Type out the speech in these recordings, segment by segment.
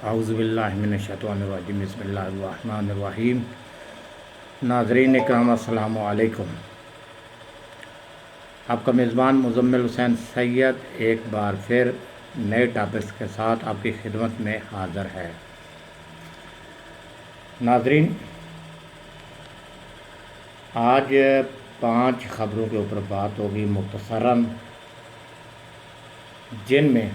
اعوذ باللہ من الشیطان الرجیم بسم اللہ الرحمن الرحیم۔ ناظرین اکرام السلام علیکم۔ آپ کا میزبان مزمل حسین سید ایک بار پھر نئے ٹاپکس کے ساتھ آپ کی خدمت میں حاضر ہے۔ ناظرین، آج 5 خبروں کے اوپر بات ہوگی مختصراً، جن میں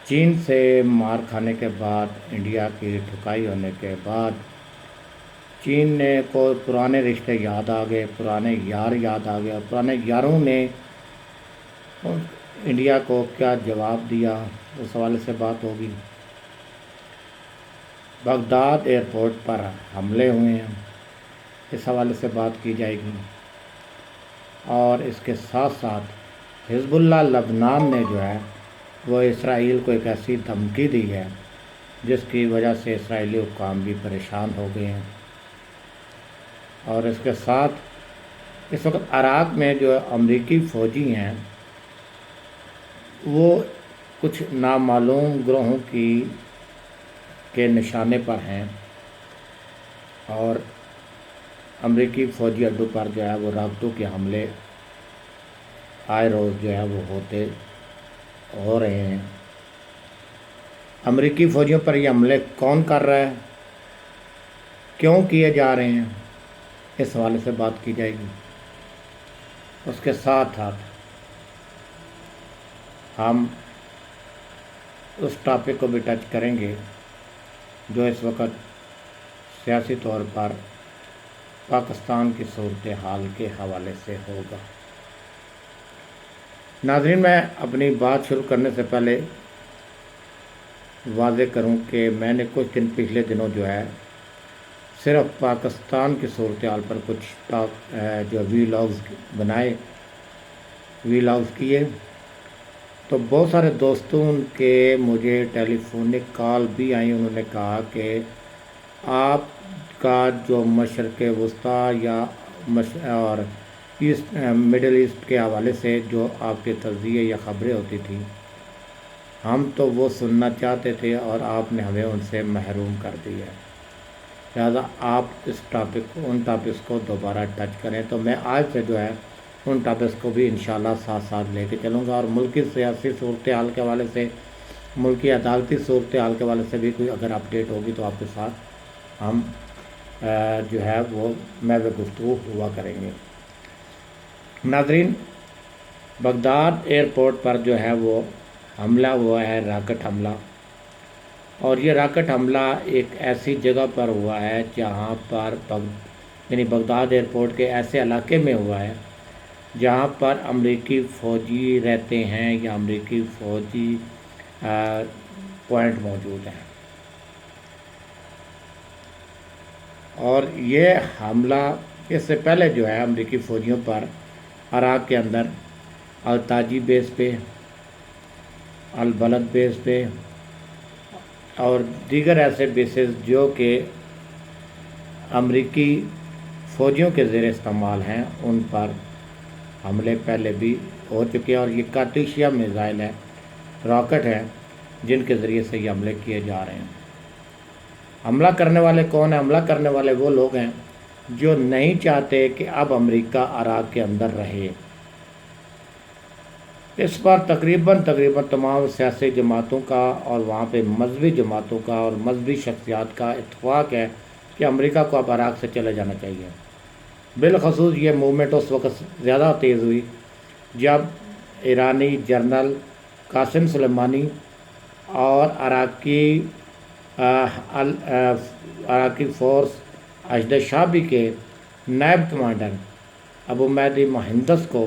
چین سے مار کھانے کے بعد، انڈیا کی ٹھکائی ہونے کے بعد چین نے کو پرانے رشتے یاد آ گئے، پرانے یار یاد آ گئے، اور پرانے یاروں نے انڈیا کو کیا جواب دیا، اس حوالے سے بات ہوگی۔ بغداد ایئرپورٹ پر حملے ہوئے ہیں، اس حوالے سے بات کی جائے گی، اور اس کے ساتھ ساتھ حزب اللہ لبنان نے جو ہے وہ اسرائیل کو ایک ایسی دھمکی دی ہے جس کی وجہ سے اسرائیلی حکام بھی پریشان ہو گئے ہیں۔ اور اس کے ساتھ اس وقت عراق میں جو امریکی فوجی ہیں وہ کچھ نامعلوم گروہوں کے نشانے پر ہیں، اور امریکی فوجی اڈوں پر جو ہے وہ راکٹوں کے حملے آئے روز جو ہے وہ ہو رہے ہیں۔ امریکی فوجیوں پر یہ حملے کون کر رہا ہے، کیوں کیے جا رہے ہیں، اس حوالے سے بات کی جائے گی۔ اس کے ساتھ ساتھ ہم اس ٹاپک کو بھی ٹچ کریں گے جو اس وقت سیاسی طور پر پاکستان کی صورتحال کے حوالے سے ہوگا۔ ناظرین، میں اپنی بات شروع کرنے سے پہلے واضح کروں کہ میں نے کچھ دن پچھلے دنوں جو ہے صرف پاکستان کی صورتحال پر کچھ جو ویلاگز بنائے، ویلاگز کیے، تو بہت سارے دوستوں کے مجھے ٹیلی فونک کال بھی آئی۔ انہوں نے کہا کہ آپ کا جو مشرق وسطیٰ یا اور ایسٹ مڈل ایسٹ کے حوالے سے جو آپ کے تجزیے یا خبریں ہوتی تھیں، ہم تو وہ سننا چاہتے تھے اور آپ نے ہمیں ان سے محروم کر دیا ہے، لہذا آپ ان ٹاپکس کو دوبارہ ٹچ کریں۔ تو میں آج سے جو ہے ان ٹاپکس کو بھی انشاءاللہ ساتھ ساتھ لے کے چلوں گا، اور ملکی سیاسی صورتحال کے حوالے سے، ملکی عدالتی صورتحال کے حوالے سے بھی کوئی اگر اپڈیٹ ہوگی تو آپ کے ساتھ ہم جو ہے وہ محو گفتگو ہوا کریں گے۔ ناظرین، بغداد ایئرپورٹ پر جو ہے وہ حملہ ہوا ہے، راکٹ حملہ، اور یہ راکٹ حملہ ایک ایسی جگہ پر ہوا ہے جہاں پر یعنی بغداد ایئرپورٹ کے ایسے علاقے میں ہوا ہے جہاں پر امریکی فوجی رہتے ہیں یا امریکی فوجی پوائنٹ موجود ہیں۔ اور یہ حملہ اس سے پہلے جو ہے امریکی فوجیوں پر عراق کے اندر التاجی بیس پہ، البلد بیس پہ اور دیگر ایسے بیسز جو کہ امریکی فوجیوں کے زیر استعمال ہیں، ان پر حملے پہلے بھی ہو چکے ہیں، اور یہ کاتیشیا میزائل ہے، راکٹ ہیں جن کے ذریعے سے یہ حملے کیے جا رہے ہیں۔ حملہ کرنے والے کون ہیں؟ حملہ کرنے والے وہ لوگ ہیں جو نہیں چاہتے کہ اب امریکہ عراق کے اندر رہے۔ اس پر تقریباً تمام سیاسی جماعتوں کا اور وہاں پہ مذہبی جماعتوں کا اور مذہبی شخصیات کا اتفاق ہے کہ امریکہ کو اب عراق سے چلے جانا چاہیے۔ بالخصوص یہ موومنٹ اس وقت زیادہ تیز ہوئی جب ایرانی جنرل قاسم سلیمانی اور عراقی فورس اشد شعبی کے نائب کمانڈر ابو مہدی مہندس کو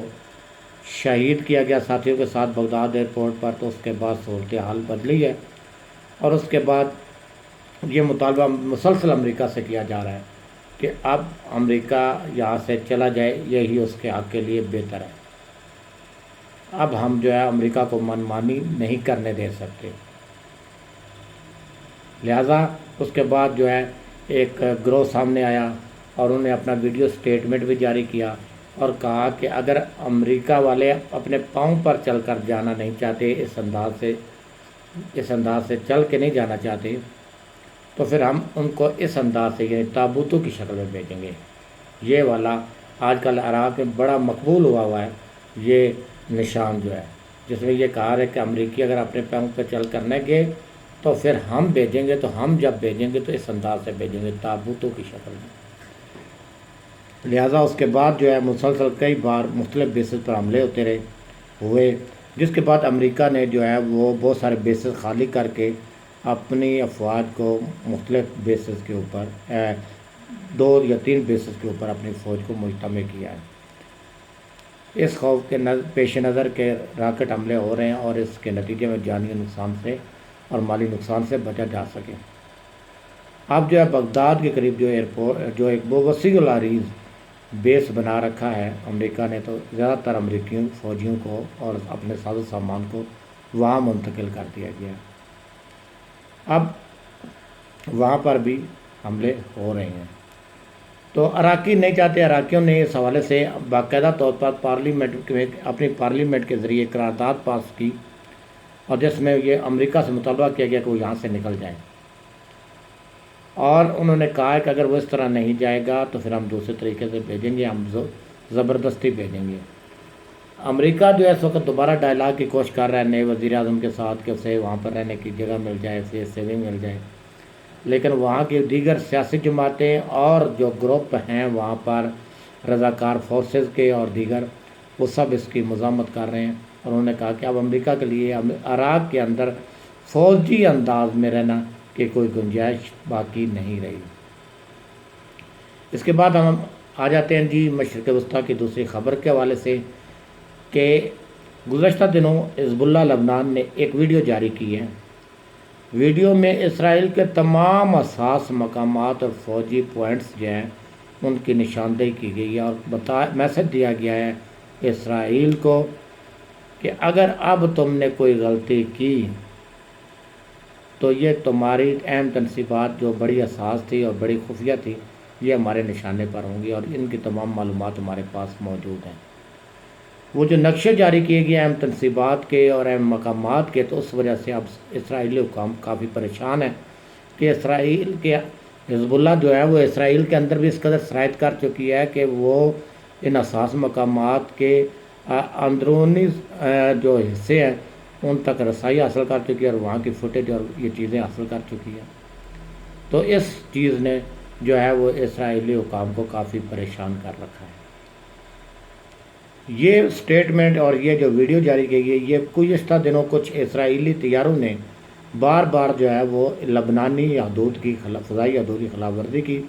شہید کیا گیا ساتھیوں کے ساتھ بغداد ایئرپورٹ پر۔ تو اس کے بعد صورتحال بدلی ہے، اور اس کے بعد یہ مطالبہ مسلسل امریکہ سے کیا جا رہا ہے کہ اب امریکہ یہاں سے چلا جائے، یہی اس کے حق کے لیے بہتر ہے۔ اب ہم جو ہے امریکہ کو منمانی نہیں کرنے دے سکتے۔ لہٰذا اس کے بعد جو ہے ایک گروہ سامنے آیا اور انہوں نے اپنا ویڈیو سٹیٹمنٹ بھی جاری کیا اور کہا کہ اگر امریکہ والے اپنے پاؤں پر چل کر جانا نہیں چاہتے، اس انداز سے چل کے نہیں جانا چاہتے، تو پھر ہم ان کو اس انداز سے یعنی تابوتوں کی شکل میں بھیجیں گے۔ یہ والا آج کل عراق میں بڑا مقبول ہوا ہے یہ نشان جو ہے، جس میں یہ کہا ہے کہ امریکی اگر اپنے پاؤں پہ چل کر نہ گئے تو پھر ہم بھیجیں گے، تو ہم جب بھیجیں گے تو اس انداز سے بھیجیں گے، تابوتوں کی شکل میں۔ لہٰذا اس کے بعد جو ہے مسلسل کئی بار مختلف بیسز پر حملے ہوئے، جس کے بعد امریکہ نے جو ہے وہ بہت سارے بیسز خالی کر کے اپنی افواج کو مختلف بیسز کے اوپر 2 یا 3 بیسز کے اوپر اپنی فوج کو مجتمع کیا ہے۔ اس خوف کے پیش نظر کے راکٹ حملے ہو رہے ہیں اور اس کے نتیجے میں جانی نقصان سے اور مالی نقصان سے بچا جا سکے۔ اب جو ہے بغداد کے قریب جو ایک بہت وسیع العریض بیس بنا رکھا ہے امریکہ نے، تو زیادہ تر امریکی فوجیوں کو اور اپنے ساز و سامان کو وہاں منتقل کر دیا گیا۔ اب وہاں پر بھی حملے ہو رہے ہیں، تو عراقی نہیں چاہتے۔ عراقیوں نے اس حوالے سے باقاعدہ طور پر اپنی پارلیمنٹ کے ذریعے قرارداد پاس کی، اور جس میں یہ امریکہ سے مطالبہ کیا گیا کہ وہ یہاں سے نکل جائیں، اور انہوں نے کہا کہ اگر وہ اس طرح نہیں جائے گا تو پھر ہم دوسرے طریقے سے بھیجیں گے، ہم زبردستی بھیجیں گے۔ امریکہ جو ہے اس وقت دوبارہ ڈائلاگ کی کوشش کر رہا ہے نئے وزیر اعظم کے ساتھ کہ اسے وہاں پر رہنے کی جگہ مل جائے، اسے سیونگ مل جائے، لیکن وہاں کی دیگر سیاسی جماعتیں اور جو گروپ ہیں وہاں پر رضاکار فورسز کے اور دیگر، وہ سب اس کی مزاحمت کر رہے ہیں، اور انہوں نے کہا کہ اب امریکہ کے لیے عراق کے اندر فوجی انداز میں رہنا کہ کوئی گنجائش باقی نہیں رہی۔ اس کے بعد ہم آ جاتے ہیں جی مشرق وسطیٰ کی دوسری خبر کے حوالے سے، کہ گزشتہ دنوں حزب اللہ لبنان نے ایک ویڈیو جاری کی ہے۔ ویڈیو میں اسرائیل کے تمام حساس مقامات اور فوجی پوائنٹس جو ہیں ان کی نشاندہی کی گئی ہے، اور میسج دیا گیا ہے اسرائیل کو کہ اگر اب تم نے کوئی غلطی کی تو یہ تمہاری اہم تنصیبات جو بڑی حساس تھی اور بڑی خفیہ تھی، یہ ہمارے نشانے پر ہوں گی، اور ان کی تمام معلومات ہمارے پاس موجود ہیں۔ وہ جو نقشے جاری کیے گئے اہم تنصیبات کے اور اہم مقامات کے، تو اس وجہ سے اب اسرائیلی حکام کافی پریشان ہیں کہ اسرائیل کے حزب اللہ جو ہے وہ اسرائیل کے اندر بھی اس قدر سرایت کر چکی ہے کہ وہ ان حساس مقامات کے اندرونی جو حصے ہیں ان تک رسائی حاصل کر چکی ہے، اور وہاں کی فوٹیج اور یہ چیزیں حاصل کر چکی ہے۔ تو اس چیز نے جو ہے وہ اسرائیلی حکام کو کافی پریشان کر رکھا ہے۔ یہ سٹیٹمنٹ اور یہ جو ویڈیو جاری کی گئی، یہ گزشتہ دنوں کچھ اسرائیلی طیاروں نے بار بار جو ہے وہ لبنانی حدود کی فضائی حدود کی خلاف ورزی کی،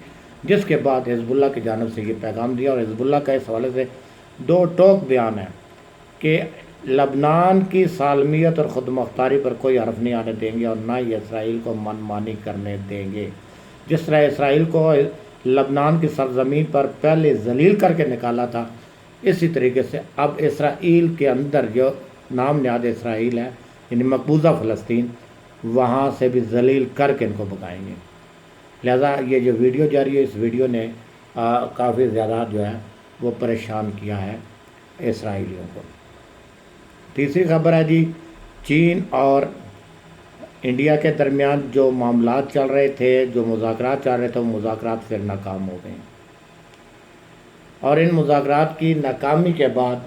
جس کے بعد حزب اللہ کی جانب سے یہ پیغام دیا، اور حزب اللہ کا اس حوالے سے 2 ٹوک بیان ہے کہ لبنان کی سالمیت اور خود مختاری پر کوئی حرف نہیں آنے دیں گے، اور نہ ہی اسرائیل کو من مانی کرنے دیں گے۔ جس طرح اسرائیل کو لبنان کی سرزمین پر پہلے ذلیل کر کے نکالا تھا، اسی طریقے سے اب اسرائیل کے اندر جو نام نہاد اسرائیل ہے یعنی مقبوضہ فلسطین، وہاں سے بھی ذلیل کر کے ان کو بھگائیں گے۔ لہذا یہ جو ویڈیو جاری ہے، اس ویڈیو نے کافی زیادہ جو ہے وہ پریشان کیا ہے اسرائیلیوں کو۔ تیسری خبر ہے جی چین اور انڈیا کے درمیان جو معاملات چل رہے تھے، جو مذاکرات چل رہے تھے، وہ مذاکرات پھر ناکام ہو گئے ہیں، اور ان مذاکرات کی ناکامی کے بعد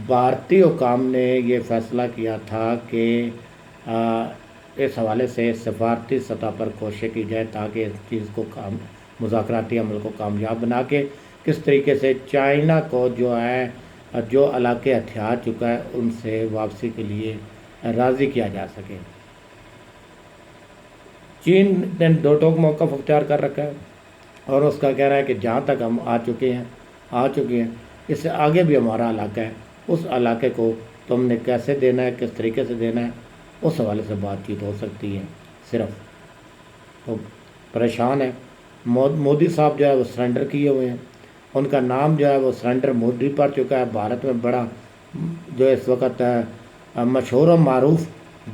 بھارتی حکام نے یہ فیصلہ کیا تھا کہ اس حوالے سے سفارتی سطح پر کوشش کی جائے تاکہ اس چیز کو مذاکراتی عمل کو کامیاب بنا کے کس طریقے سے چائنا کو جو علاقے ہتھیار چکا ہے ان سے واپسی کے لیے راضی کیا جا سکے۔ چین نے 2 ٹوک موقف اختیار کر رکھا ہے، اور اس کا کہہ رہا ہے کہ جہاں تک ہم آ چکے ہیں اس سے آگے بھی ہمارا علاقہ ہے، اس علاقے کو تم نے کیسے دینا ہے، کس طریقے سے دینا ہے، اس حوالے سے بات چیت ہو سکتی ہے۔ صرف تو پریشان ہے مودی صاحب جو ہے وہ سرنڈر کیے ہوئے ہیں، ان کا نام جو ہے وہ سرنڈر مودی پڑ چکا ہے۔ بھارت میں بڑا جو اس وقت مشہور و معروف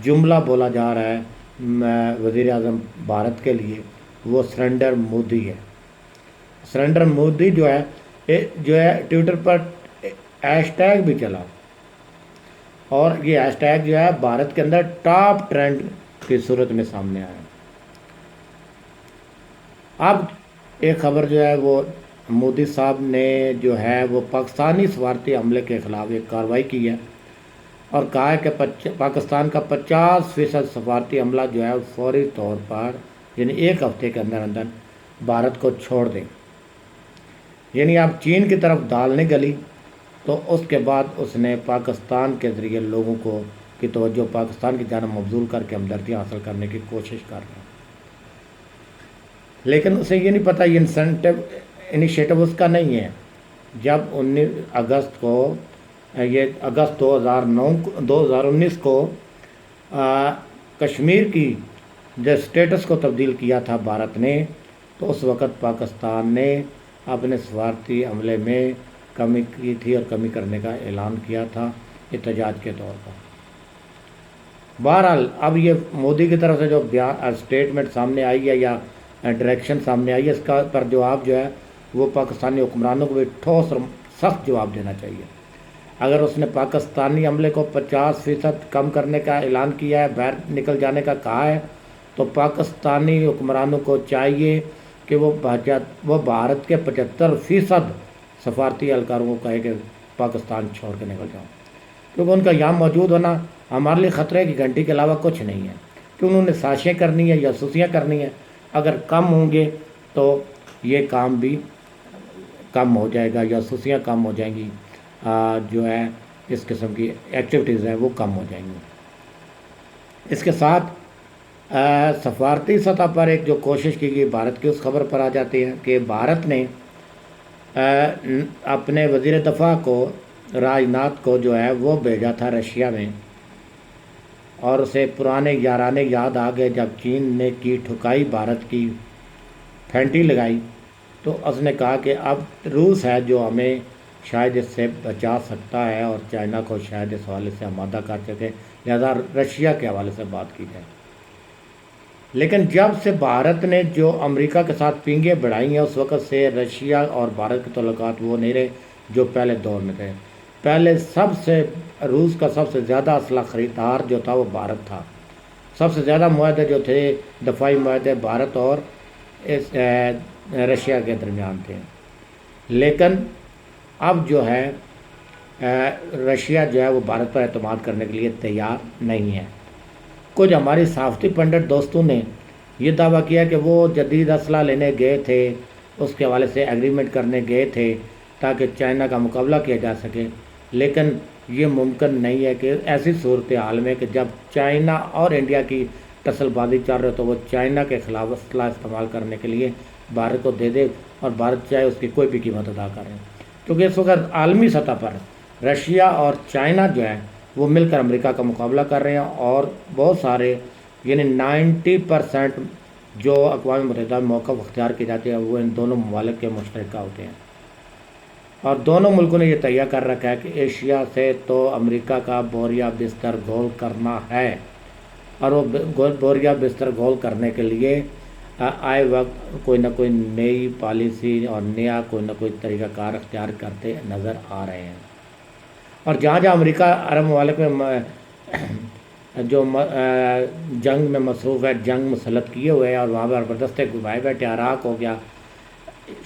جملہ بولا جا رہا ہے وزیر اعظم بھارت کے لیے، وہ سرنڈر مودی ہے۔ سرنڈر مودی جو ہے جو ہے ٹویٹر پر ہیش ٹیگ بھی چلا، اور یہ ہیش ٹیگ جو ہے بھارت کے اندر ٹاپ ٹرینڈ کی صورت میں سامنے آیا۔ اب ایک خبر جو ہے وہ مودی صاحب نے جو ہے وہ پاکستانی سفارتی عملے کے خلاف ایک کارروائی کی ہے، اور کہا ہے کہ پاکستان کا 50% سفارتی عملہ جو ہے فوری طور پر یعنی ایک ہفتے کے اندر اندر بھارت کو چھوڑ دیں۔ یعنی اب چین کی طرف دال نہیں گلی، تو اس کے بعد اس نے پاکستان کے ذریعے لوگوں کی توجہ پاکستان کی جانب مبذول کر کے ہمدردی حاصل کرنے کی کوشش کر رہے ہیں، لیکن اسے یہ نہیں پتہ یہ انیشیٹو اس کا نہیں ہے۔ جب 19 اگست 2019 کو کشمیر کی جو اسٹیٹس کو تبدیل کیا تھا بھارت نے، تو اس وقت پاکستان نے اپنے سفارتی عملے میں کمی کی تھی اور کمی کرنے کا اعلان کیا تھا احتجاج کے طور پر۔ بہرحال اب یہ مودی کی طرف سے جو اسٹیٹمنٹ سامنے آئی ہے یا ڈائریکشن سامنے آئی ہے، اس کا پر جواب جو ہے وہ پاکستانی حکمرانوں کو بھی ٹھوس اور سخت جواب دینا چاہیے۔ اگر اس نے پاکستانی عملے کو 50% کم کرنے کا اعلان کیا ہے، باہر نکل جانے کا کہا ہے، تو پاکستانی حکمرانوں کو چاہیے کہ وہ بھارت کے 75% سفارتی اہلکاروں کو کہے کہ پاکستان چھوڑ کے نکل جاؤ، کیونکہ ان کا یہاں موجود ہونا ہمارے لیے خطرے کی گھنٹی کے علاوہ کچھ نہیں ہے، کہ انہوں نے سازشیں کرنی ہے یا جاسوسیاں کرنی ہیں۔ اگر کم ہوں گے تو یہ کام بھی کم ہو جائے گا، جاسوسیاں کم ہو جائیں گی، جو ہے اس قسم کی ایکٹیویٹیز ہیں وہ کم ہو جائیں گی۔ اس کے ساتھ سفارتی سطح پر ایک جو کوشش کی گئی بھارت کی، اس خبر پر آ جاتی ہے کہ بھارت نے اپنے وزیر دفاع کو راجناتھ کو جو ہے وہ بھیجا تھا رشیا میں، اور اسے پرانے یارانے یاد آ گئے جب چین نے کی ٹھکائی، بھارت کی پھینٹی لگائی، تو اس نے کہا کہ اب روس ہے جو ہمیں شاید اس سے بچا سکتا ہے، اور چائنا کو شاید اس حوالے سے آمادہ کر سکے، لہذا رشیا کے حوالے سے بات کی جائے۔ لیکن جب سے بھارت نے جو امریکہ کے ساتھ پینگیں بڑھائی ہیں، اس وقت سے رشیا اور بھارت کے تعلقات وہ نہیں رہے جو پہلے دور میں تھے۔ پہلے روس کا سب سے زیادہ اسلحہ خریدار جو تھا وہ بھارت تھا، سب سے زیادہ معاہدے جو تھے دفاعی معاہدے بھارت اور رشیا کے درمیان تھے۔ لیکن اب جو ہے رشیا جو ہے وہ بھارت پر اعتماد کرنے کے لیے تیار نہیں ہے۔ کچھ ہماری صحافتی پنڈت دوستوں نے یہ دعویٰ کیا کہ وہ جدید اسلحہ لینے گئے تھے، اس کے حوالے سے ایگریمنٹ کرنے گئے تھے تاکہ چائنا کا مقابلہ کیا جا سکے، لیکن یہ ممکن نہیں ہے کہ ایسی صورتحال میں کہ جب چائنا اور انڈیا کی ٹسل بازی چل رہے تو وہ چائنا کے خلاف اسلحہ استعمال کرنے کے لیے بھارت کو دے دے، اور بھارت چاہے اس کی کوئی بھی قیمت ادا کرے، کیونکہ اس وقت عالمی سطح پر رشیا اور چائنا جو ہے وہ مل کر امریکہ کا مقابلہ کر رہے ہیں، اور بہت سارے یعنی 90% جو اقوام متحدہ میں موقف اختیار کی جاتی ہے وہ ان دونوں ممالک کے مشترکہ ہوتے ہیں، اور دونوں ملکوں نے یہ تیار کر رکھا ہے کہ ایشیا سے تو امریکہ کا بوریا بستر گول کرنا ہے، اور وہ بوریا بستر گول کرنے کے لیے آئے وقت کوئی نہ کوئی نئی پالیسی اور نیا کوئی نہ کوئی طریقہ کار اختیار کرتے نظر آ رہے ہیں۔ اور جہاں جہاں امریکہ عرب ممالک میں جو جنگ میں مصروف ہے، جنگ مسلط کیے ہوئے ہیں، اور وہاں پر زبردست گھمائے بیٹھے، عراق ہو گیا،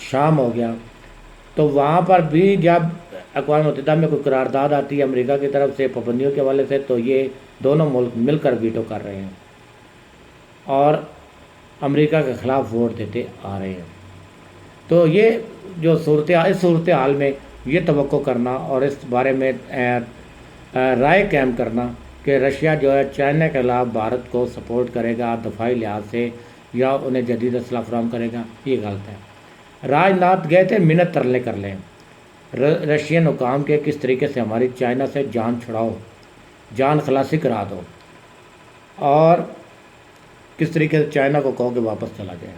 شام ہو گیا، تو وہاں پر بھی جب اقوام متحدہ میں کوئی قرارداد آتی ہے امریکہ کی طرف سے پابندیوں کے حوالے سے، تو یہ دونوں ملک مل کر ویٹو کر رہے ہیں اور امریکہ کے خلاف ووٹ دیتے آ رہے ہیں۔ تو یہ جو اس صورتحال میں یہ توقع کرنا اور اس بارے میں رائے قائم کرنا کہ رشیا جو ہے چائنا کے خلاف بھارت کو سپورٹ کرے گا دفاعی لحاظ سے یا انہیں جدید اسلحہ فراہم کرے گا، یہ غلط ہے۔ راجناتھ گئے تھے منت ترلے کر لیں رشین حکام کے، کس طریقے سے ہماری چائنا سے جان چھڑاؤ، جان خلاصی کرا دو، اور کس طریقے سے چائنا کو کہو کہ واپس چلا جائے،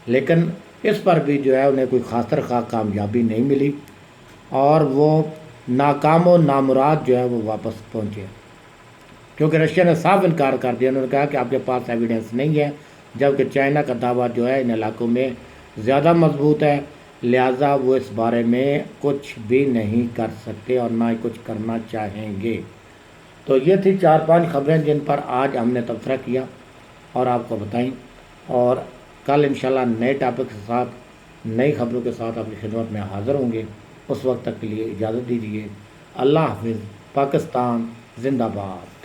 لیکن اس پر بھی جو ہے انہیں کوئی خاص خواہ کامیابی نہیں ملی، اور وہ ناکام و نامراد جو ہے وہ واپس پہنچے، کیونکہ رشیا نے صاف انکار کر دیا۔ انہوں نے کہا کہ آپ کے پاس ایویڈنس نہیں ہے، جبکہ چائنا کا دعویٰ جو ہے ان علاقوں میں زیادہ مضبوط ہے لہٰذا وہ اس بارے میں کچھ بھی نہیں کر سکتے اور نہ ہی کچھ کرنا چاہیں گے۔ تو یہ تھی 4-5 خبریں جن پر آج ہم نے تبصرہ کیا اور آپ کو بتائیں، اور کل انشاءاللہ نئے ٹاپک کے ساتھ نئی خبروں کے ساتھ آپ کی خدمت میں حاضر ہوں گے۔ اس وقت تک کے لیے اجازت دیجیے۔ اللہ حافظ۔ پاکستان زندہ باد۔